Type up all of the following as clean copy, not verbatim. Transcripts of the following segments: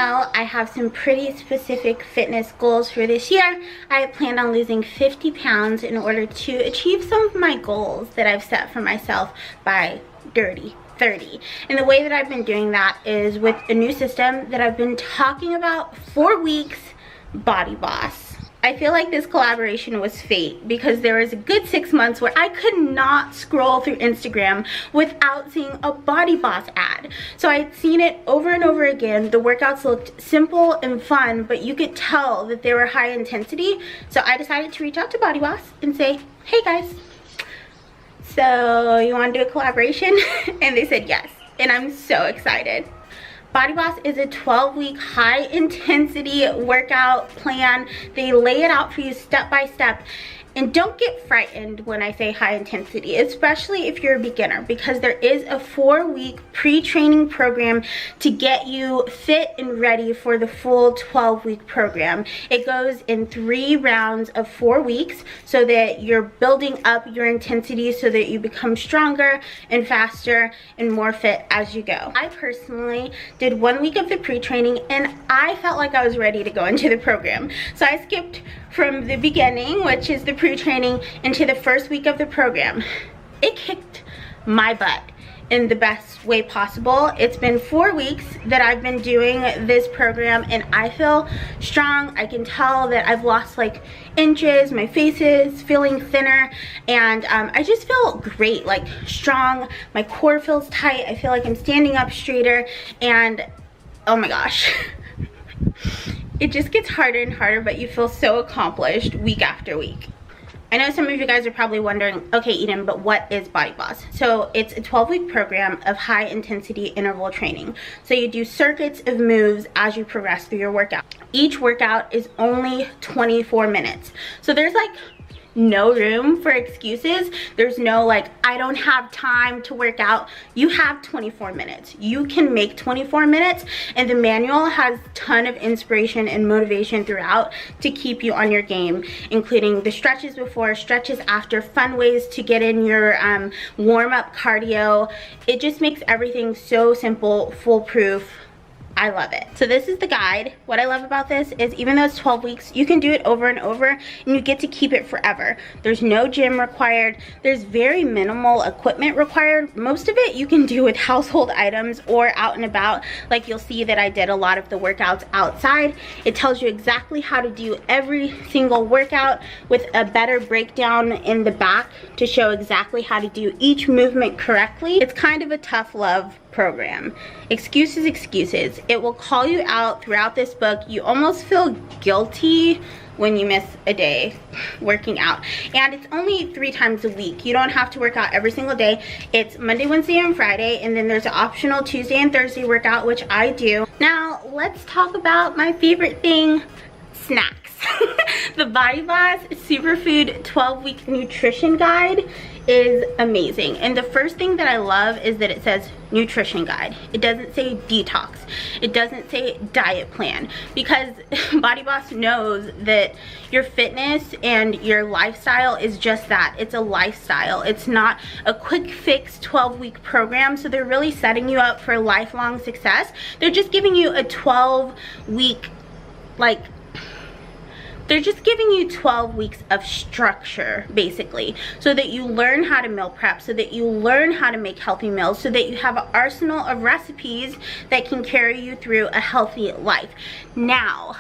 know, I have some pretty specific fitness goals for this year. I plan on losing 50 pounds in order to achieve some of my goals that I've set for myself by dirty 30. And the way that I've been doing that is with a new system that I've been talking about for weeks, BodyBoss. I feel like this collaboration was fate because there was a good 6 months where I could not scroll through Instagram without seeing a BodyBoss ad. So I'd seen it over and over again. The workouts looked simple and fun, but you could tell that they were high intensity. So I decided to reach out to BodyBoss and say, hey guys, so you want to do a collaboration? And they said yes, and I'm so excited. BodyBoss is a 12-week high-intensity workout plan. They lay it out for you step by step. And don't get frightened when I say high intensity, especially if you're a beginner, because there is a 4-week pre-training program to get you fit and ready for the full 12-week program. It goes in 3 rounds of 4 weeks so that you're building up your intensity so that you become stronger and faster and more fit as you go. I personally did 1 week of the pre-training and I felt like I was ready to go into the program. So I skipped from the beginning, which is the pre-training, into the first week of the program. It kicked my butt in the best way possible. It's been 4 weeks that I've been doing this program and I feel strong. I can tell that I've lost like inches, my face is feeling thinner, and I just feel great, like strong. My core feels tight. I feel like I'm standing up straighter, and oh my gosh. It just gets harder and harder, but you feel so accomplished week after week. I know some of you guys are probably wondering, okay, Edyn, but what is BodyBoss? So it's a 12-week program of high intensity interval training. So you do circuits of moves as you progress through your workout. Each workout is only 24 minutes. So there's like no room for excuses. There's no like, I don't have time to work out. You have 24 minutes. You can make 24 minutes, and the manual has a ton of inspiration and motivation throughout to keep you on your game, including the stretches before, stretches after, fun ways to get in your warm-up cardio. It just makes everything so simple, foolproof. I love it. So this is the guide. What I love about this is even though it's 12 weeks, you can do it over and over and you get to keep it forever. There's no gym required. There's very minimal equipment required. Most of it you can do with household items or out and about. Like you'll see that I did a lot of the workouts outside. It tells you exactly how to do every single workout with a better breakdown in the back to show exactly how to do each movement correctly. It's kind of a tough love program. Excuses, excuses. It will call you out throughout this book. You almost feel guilty when you miss a day working out. And it's only 3 times a week. You don't have to work out every single day. It's Monday, Wednesday, and Friday, and then there's an optional Tuesday and Thursday workout, which I do. Now, let's talk about my favorite thing, snacks. The BodyBoss Superfood 12-week nutrition guide is amazing. And the first thing that I love is that it says nutrition guide. It doesn't say detox. It doesn't say diet plan, because BodyBoss knows that your fitness and your lifestyle is just that. It's a lifestyle. It's not a quick fix 12-week program. So they're really setting you up for lifelong success. They're just giving you a 12-week, like, they're just giving you 12 weeks of structure, basically, so that you learn how to meal prep, so that you learn how to make healthy meals, so that you have an arsenal of recipes that can carry you through a healthy life. Now,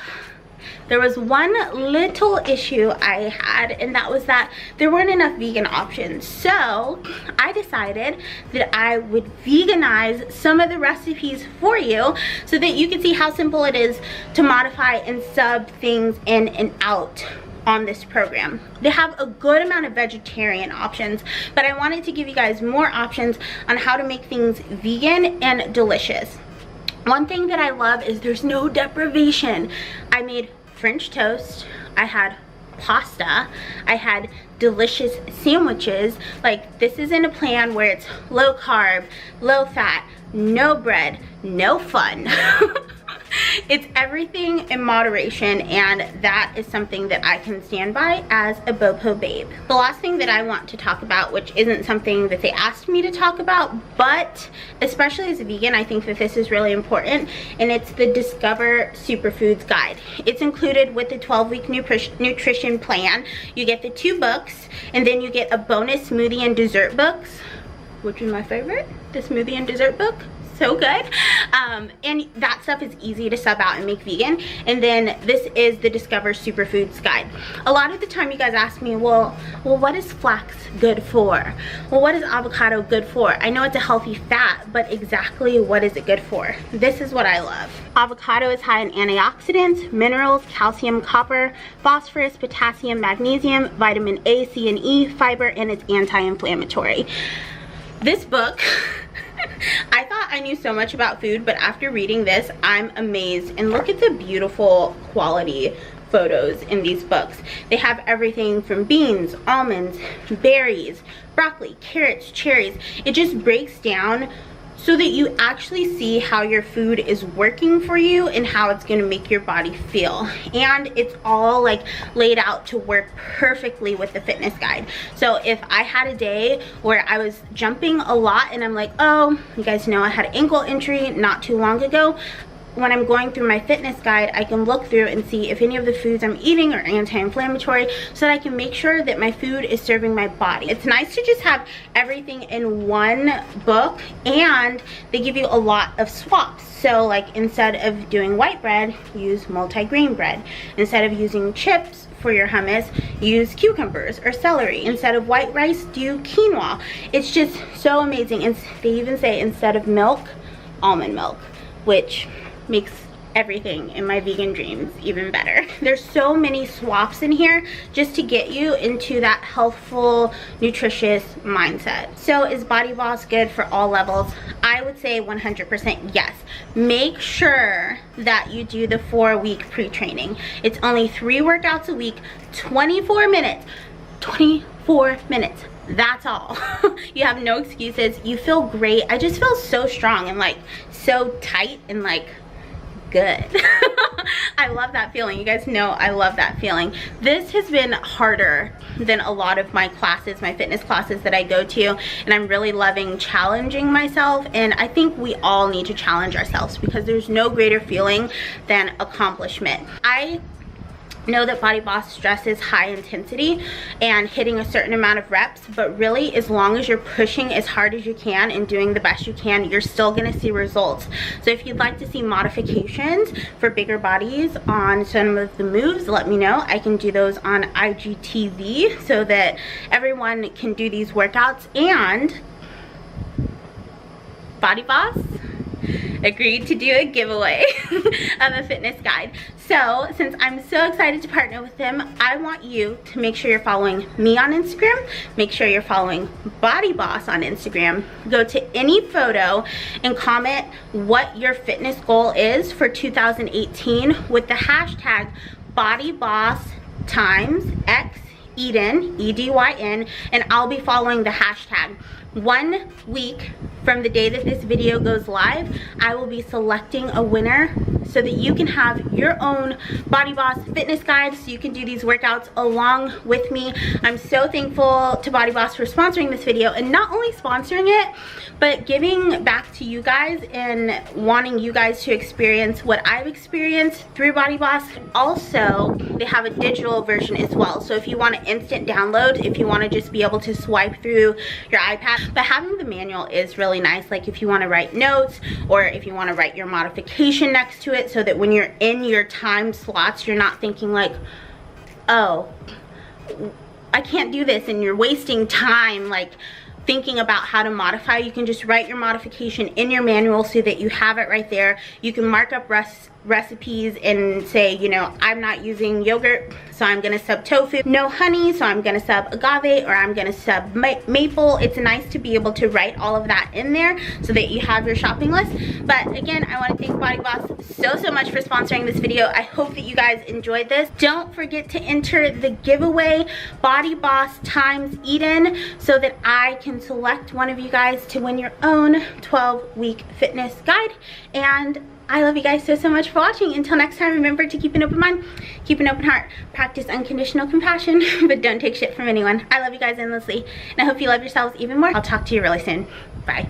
there was one little issue I had, and that was that there weren't enough vegan options. So I decided that I would veganize some of the recipes for you so that you can see how simple it is to modify and sub things in and out on this program. They have a good amount of vegetarian options, but I wanted to give you guys more options on how to make things vegan and delicious. One thing that I love is there's no deprivation. I made French toast, I had pasta, I had delicious sandwiches. Like, this isn't a plan where it's low carb, low fat, no bread, no fun. It's everything in moderation, and that is something that I can stand by as a Bopo babe. The last thing that I want to talk about, which isn't something that they asked me to talk about, but especially as a vegan, I think that this is really important, and it's the Discover Superfoods Guide. It's included with the 12-week nutrition plan. You get the 2 books, and then you get a bonus smoothie and dessert books, which is my favorite, the smoothie and dessert book. So good. And that stuff is easy to sub out and make vegan. And then this is the Discover Superfoods Guide. A lot of the time you guys ask me, well, what is flax good for? Well, what is avocado good for? I know it's a healthy fat, but exactly what is it good for? This is what I love. Avocado is high in antioxidants, minerals, calcium, copper, phosphorus, potassium, magnesium, vitamin A, C, and E, fiber, and it's anti-inflammatory. This book, I thought I knew so much about food, but after reading this, I'm amazed. And look at the beautiful quality photos in these books. They have everything from beans, almonds, berries, broccoli, carrots, cherries. It just breaks down so that you actually see how your food is working for you and how it's going to make your body feel. And it's all like laid out to work perfectly with the fitness guide. So if I had a day where I was jumping a lot and I'm like, oh, you guys know I had an ankle injury not too long ago, when I'm going through my fitness guide, I can look through and see if any of the foods I'm eating are anti-inflammatory, so that I can make sure that my food is serving my body. It's nice to just have everything in one book, and they give you a lot of swaps. So like, instead of doing white bread, use multi-grain bread. Instead of using chips for your hummus, use cucumbers or celery. Instead of white rice, do quinoa. It's just so amazing. And they even say instead of milk, almond milk, which makes everything in my vegan dreams even better. There's so many swaps in here just to get you into that healthful, nutritious mindset. So is BodyBoss good for all levels? I would say 100% yes. Make sure that you do the 4-week pre-training. It's only 3 workouts a week, 24 minutes. 24 minutes. That's all. You have no excuses. You feel great. I just feel so strong and like so tight and like good. I love that feeling. You guys know I love that feeling. This has been harder than a lot of my classes, my fitness classes that I go to, and I'm really loving challenging myself. And I think we all need to challenge ourselves, because there's no greater feeling than accomplishment. I know that BodyBoss stresses high intensity and hitting a certain amount of reps, but really as long as you're pushing as hard as you can and doing the best you can, you're still going to see results. So if you'd like to see modifications for bigger bodies on some of the moves, let me know. I can do those on IGTV so that everyone can do these workouts. And BodyBoss agreed to do a giveaway of a fitness guide. So since I'm so excited to partner with them, I want you to make sure you're following me on Instagram, make sure you're following BodyBoss on Instagram, go to any photo and comment what your fitness goal is for 2018 with the hashtag BodyBoss times X Edyn, E-D-Y-N, and I'll be following the hashtag. 1 week from the day that this video goes live, I will be selecting a winner so that you can have your own BodyBoss fitness guide, so you can do these workouts along with me. I'm so thankful to BodyBoss for sponsoring this video, and not only sponsoring it, but giving back to you guys and wanting you guys to experience what I've experienced through BodyBoss. Also, they have a digital version as well, so if you want an instant download, if you want to just be able to swipe through your iPad. But having the manual is really nice, like if you want to write notes or if you want to write your modification next to it, so that when you're in your time slots, you're not thinking like, oh, I can't do this, and you're wasting time like thinking about how to modify. You can just write your modification in your manual so that you have it right there. You can mark up recipes and say, you know, I'm not using yogurt, so I'm gonna sub tofu. No honey, so I'm gonna sub agave, or I'm gonna sub maple. It's nice to be able to write all of that in there so that you have your shopping list. But again, I want to thank BodyBoss so much for sponsoring this video. I hope that you guys enjoyed this. Don't forget to enter the giveaway BodyBoss times Edyn so that I can select one of you guys to win your own 12-week fitness guide. And I love you guys so much for watching. Until next time, remember to keep an open mind, keep an open heart, practice unconditional compassion, but don't take shit from anyone. I love you guys endlessly, and I hope you love yourselves even more. I'll talk to you really soon. Bye.